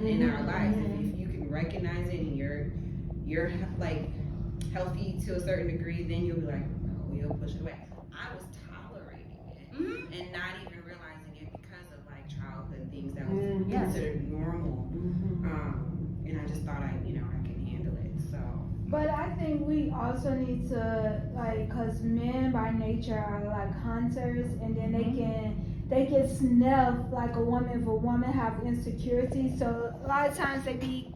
in our lives. If you can recognize it and you're like healthy to a certain degree, then you'll be like, oh, you'll push it away. I was tolerating it and not even realizing it because of like childhood things that was considered normal. And I just thought I can handle it. So. But I think we also need to, like, cause men by nature are like hunters, and then they can sniff like a woman if a woman have insecurity. So a lot of times they be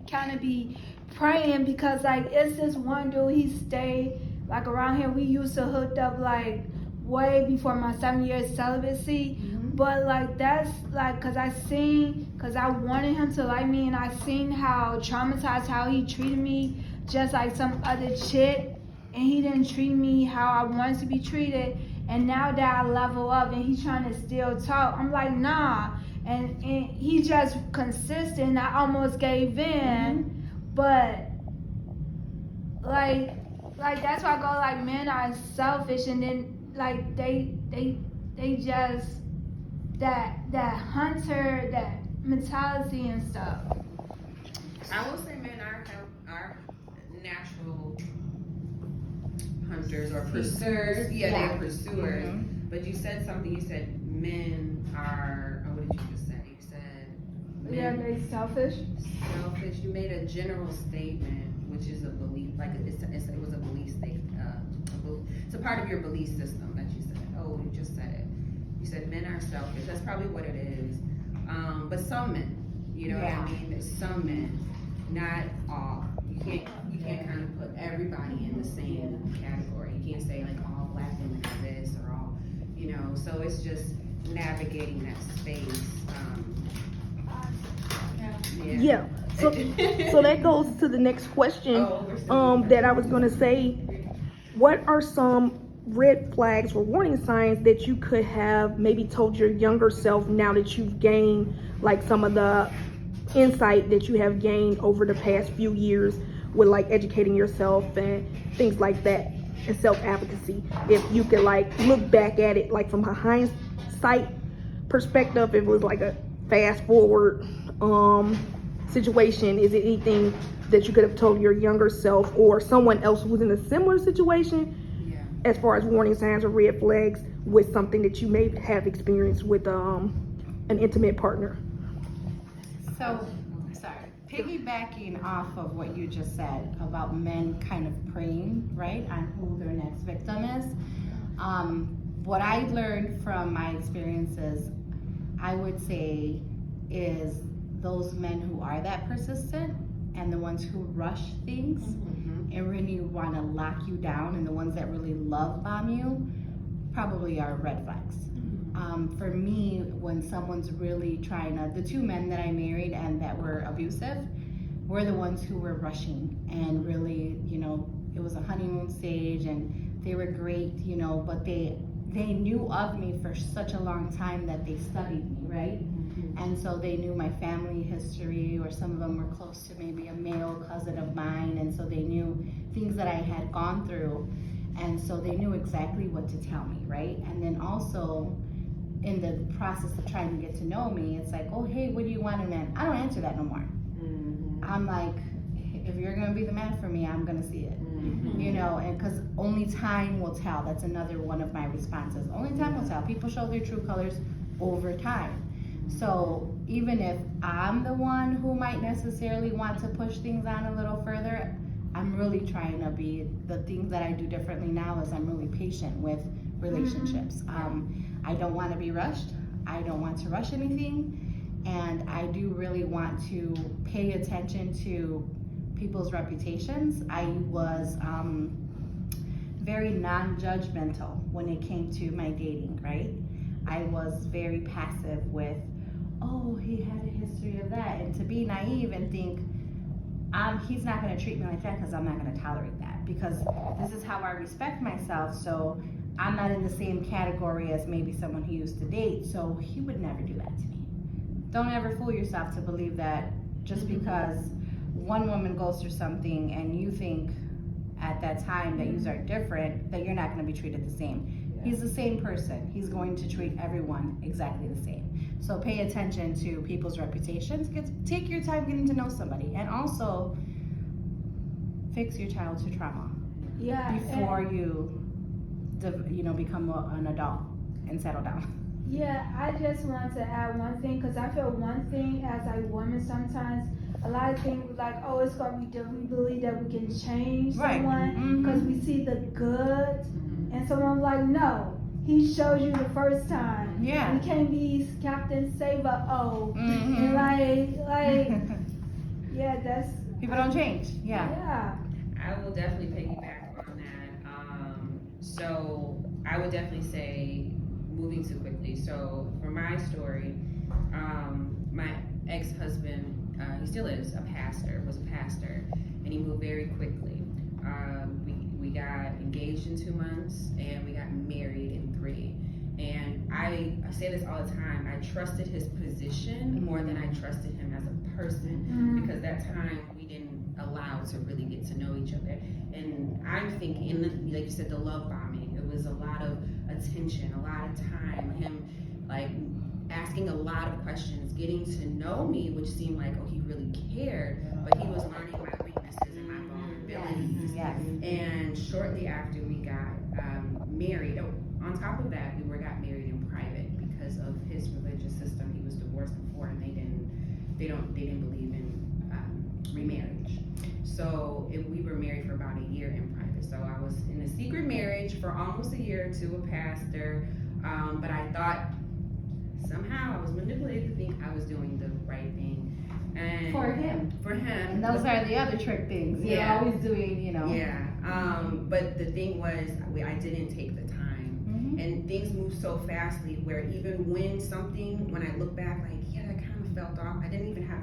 praying because like it's this one dude, he stayed like around here. We used to hooked up like way before my 7 years celibacy. But like that's like cause I wanted him to like me, and I seen how traumatized how he treated me just like some other chick, and he didn't treat me how I wanted to be treated. And now that I level up and he's trying to still talk, I'm like, nah. And he just consistent. I almost gave in, but like that's why I go like men are selfish, and then like they just that hunter, that mentality and stuff. I will say men are natural hunters or pursuers. Yeah, they're pursuers. But you said something. You said men are. Oh, what did you just say? You said They're selfish. Selfish. You made a general statement, which is a belief. Like it was a belief statement. It's a part of your belief system that you said. Oh, you just said it. You said men are selfish. That's probably what it is. But some men, you know what I mean? There's some men, not all. You can't kind of put everybody in the same category. You can't say like all black women are this or all, So it's just navigating that space. Yeah. So that goes to the next question. That I was going to say. What are some red flags or warning signs that you could have maybe told your younger self now that you've gained like some of the insight that you have gained over the past few years with like educating yourself and things like that and self-advocacy? If you could like look back at it like from a hindsight perspective, if it was like a fast forward situation, is it anything that you could have told your younger self or someone else who's in a similar situation as far as warning signs or red flags with something that you may have experienced with an intimate partner? So, sorry, piggybacking off of what you just said about men kind of preying, right, on who their next victim is. What I learned from my experiences, I would say, is those men who are that persistent and the ones who rush things and really want to lock you down, and the ones that really love bomb you probably are red flags. For me, when someone's really trying to, the two men that I married and that were abusive were the ones who were rushing and really, it was a honeymoon stage and they were great, but they knew of me for such a long time that they studied me, right? And so they knew my family history, or some of them were close to maybe a male cousin of mine, and so they knew things that I had gone through, and so they knew exactly what to tell me, right? And then also in the process of trying to get to know me, it's like, oh, hey, what do you want in a man? I don't answer that no more. I'm like, if you're gonna be the man for me, I'm gonna see it. And because only time will tell. That's another one of my responses. Only time will tell. People show their true colors over time. So even if I'm the one who might necessarily want to push things on a little further, I'm really trying to be, the things that I do differently now is I'm really patient with relationships. I don't want to be rushed. I don't want to rush anything. And I do really want to pay attention to people's reputations. I was very non-judgmental when it came to my dating, right? I was very passive with, oh, he had a history of that, and to be naive and think, he's not going to treat me like that because I'm not going to tolerate that, because this is how I respect myself, so I'm not in the same category as maybe someone he used to date, so he would never do that to me. Don't ever fool yourself to believe that just because one woman goes through something and you think at that time that you are different, that you're not going to be treated the same. He's the same person. He's going to treat everyone exactly the same. So pay attention to people's reputations. Take your time getting to know somebody, and also fix your childhood trauma Yeah. before you become an adult and settle down. Yeah, I just want to add one thing, because I feel one thing as a woman sometimes, a lot of things like, oh, it's going to be different. We believe that we can change Right. someone because we see the good, and someone's like, no, he shows you the first time. Yeah. We can't be Captain Saber, Mhm. and like, yeah, that's. People don't change. Yeah. Yeah. I will definitely piggyback on that. So I would definitely say moving too quickly. So for my story, my ex-husband, he still is was a pastor, and he moved very quickly. We got engaged in 2 months, and we got married in 3. And I say this all the time, I trusted his position more than I trusted him as a person, because that time we didn't allow to really get to know each other. And I'm thinking, like you said, the love bombing, it was a lot of attention, a lot of time, him like asking a lot of questions, getting to know me, which seemed like, oh, he really cared, but he was learning my weaknesses and my vulnerabilities. Yes. And shortly after we got married, on top of that, we got married in private because of his religious system. He was divorced before, and they didn't believe in remarriage. So we were married for about a year in private. So I was in a secret marriage for almost a year to a pastor, but I thought somehow I was manipulated to think I was doing the right thing. And For him. And those are the other trick things. You're always doing, Yeah. But the thing was, I didn't take the time. And things move so fastly where even when I look back, like, yeah, that kind of felt off, I didn't even have